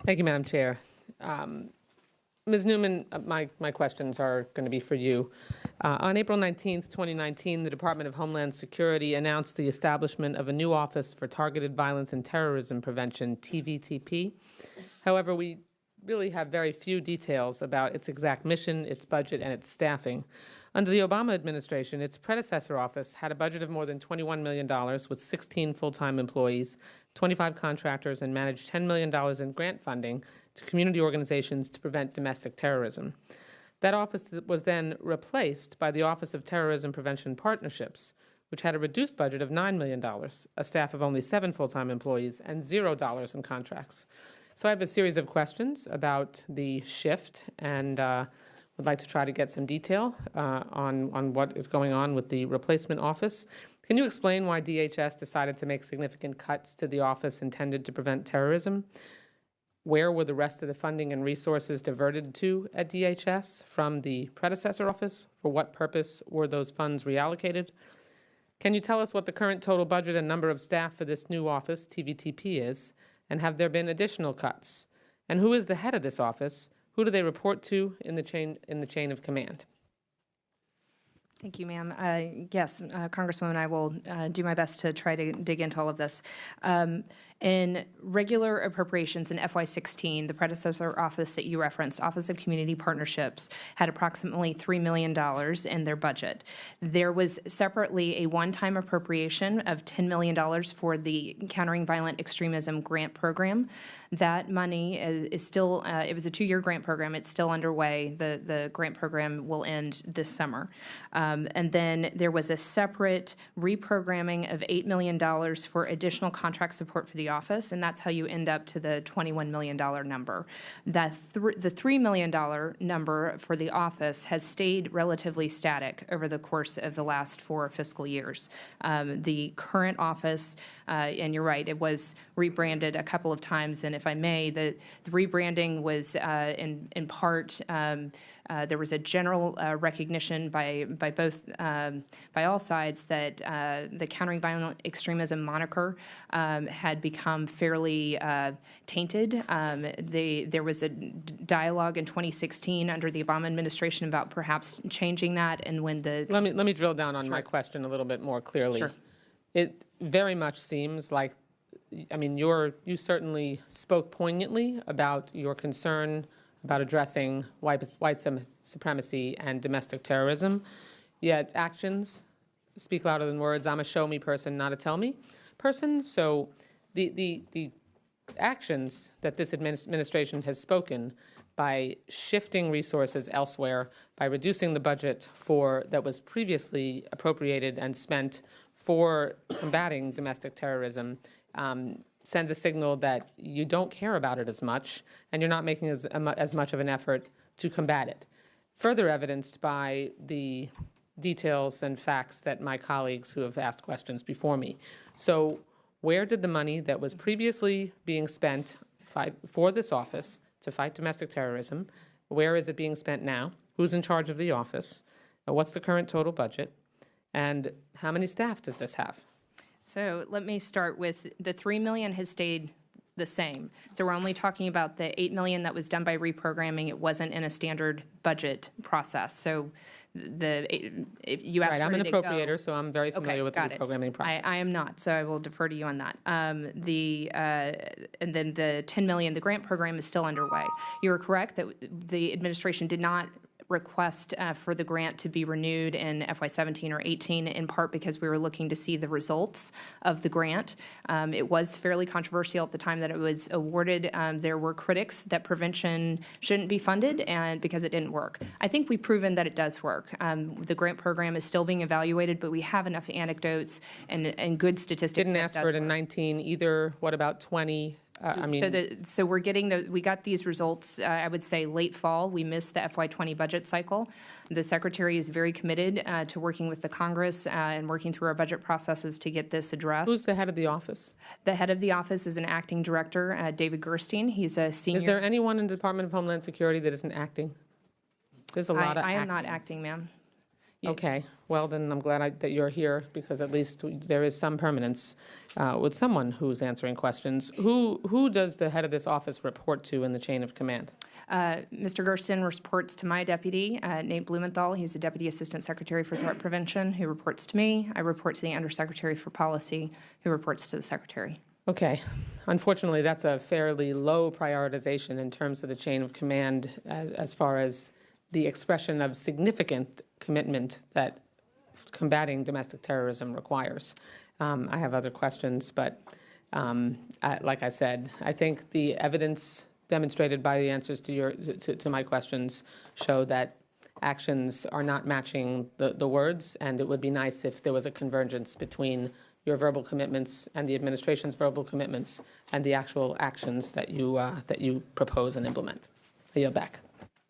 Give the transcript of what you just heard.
Thank you, Madam Chair. Ms. Newman, my questions are going to be for you. On April 19th, 2019, the Department of Homeland Security announced the establishment of a new Office for Targeted Violence and Terrorism Prevention, TVTP. However, we really have very few details about its exact mission, its budget, and its staffing. Under the Obama administration, its predecessor office had a budget of more than $21 million with 16 full-time employees, 25 contractors, and managed $10 million in grant funding to community organizations to prevent domestic terrorism. That office was then replaced by the Office of Terrorism Prevention Partnerships, which had a reduced budget of $9 million, a staff of only 7 full-time employees, and $0 in contracts. So I have a series of questions about the shift, and would like to try to get some detail on what is going on with the replacement office. Can you explain why DHS decided to make significant cuts to the office intended to prevent terrorism? Where were the rest of the funding and resources diverted to at DHS from the predecessor office? For what purpose were those funds reallocated? Can you tell us what the current total budget and number of staff for this new office, TVTP, is? And have there been additional cuts? And who is the head of this office? Who do they report to in the chain of command? Thank you, ma'am. Yes, Congresswoman, I will do my best to try to dig into all of this. In regular appropriations in FY16, the predecessor office that you referenced, Office of Community Partnerships, had approximately $3 million in their budget. There was separately a one-time appropriation of $10 million for the Countering Violent Extremism grant program. That money is still, it was a 2-year grant program. It's still underway. The grant program will end this summer. And then there was a separate reprogramming of $8 million for additional contract support for the office, and that's how you end up to the $21 million number. The $3 million number for the office has stayed relatively static over the course of the last 4 fiscal years. The current office, and you're right, it was rebranded a couple of times, and if I may, the rebranding was in part, there was a general recognition by all sides that the Countering Violent Extremism moniker had become fairly tainted. There was a dialogue in 2016 under the Obama administration about perhaps changing that, and when the let me drill down on my question a little bit more clearly. Sure. It very much seems like, I mean, you certainly spoke poignantly about your concern about addressing white supremacy and domestic terrorism, yet actions speak louder than words. I'm a show me person, not a tell me person. So the actions that this administration has spoken by shifting resources elsewhere, by reducing the budget that was previously appropriated and spent for combating domestic terrorism, sends a signal that you don't care about it as much, and you're not making as much of an effort to combat it. Further evidenced by the details and facts that my colleagues who have asked questions before me. So where did the money that was previously being spent for this office to fight domestic terrorism, where is it being spent now? Who's in charge of the office? What's the current total budget? And how many staff does this have? So let me start with the $3 million has stayed the same. So we're only talking about the $8 million that was done by reprogramming. It wasn't in a standard budget process. So you asked right, I'm an appropriator, so I'm very familiar with the reprogramming process. I am not, so I will defer to you on that. And then the $10 million, the grant program is still underway. You are correct that the administration did not request for the grant to be renewed in FY17 or 18, in part because we were looking to see the results of the grant. It was fairly controversial at the time that it was awarded. There were critics that prevention shouldn't be funded and because it didn't work. I think we've proven that it does work. The grant program is still being evaluated, but we have enough anecdotes and good statistics. Didn't ask for it in 19 either. What about 20? So we're getting we got these results, I would say, late fall. We missed the FY20 budget cycle. The Secretary is very committed to working with the Congress and working through our budget processes to get this addressed. Who's the head of the office? The head of the office is an acting director, David Gerstein. He's a senior. Is there anyone in the Department of Homeland Security that isn't acting? There's a lot of I am not acting, ma'am. Okay, well, then I'm glad that you're here, because at least there is some permanence with someone who's answering questions. Who does the head of this office report to in the chain of command? Mr. Gersten reports to my deputy, Nate Blumenthal. He's the Deputy Assistant Secretary for Threat Prevention, who reports to me. I report to the Undersecretary for Policy, who reports to the Secretary. Okay. Unfortunately, that's a fairly low prioritization in terms of the chain of command as far as the expression of significant commitment that combating domestic terrorism requires. I have other questions, but like I said, I think the evidence demonstrated by the answers to my questions show that actions are not matching the words, and it would be nice if there was a convergence between your verbal commitments and the administration's verbal commitments and the actual actions that you propose and implement. I yield back.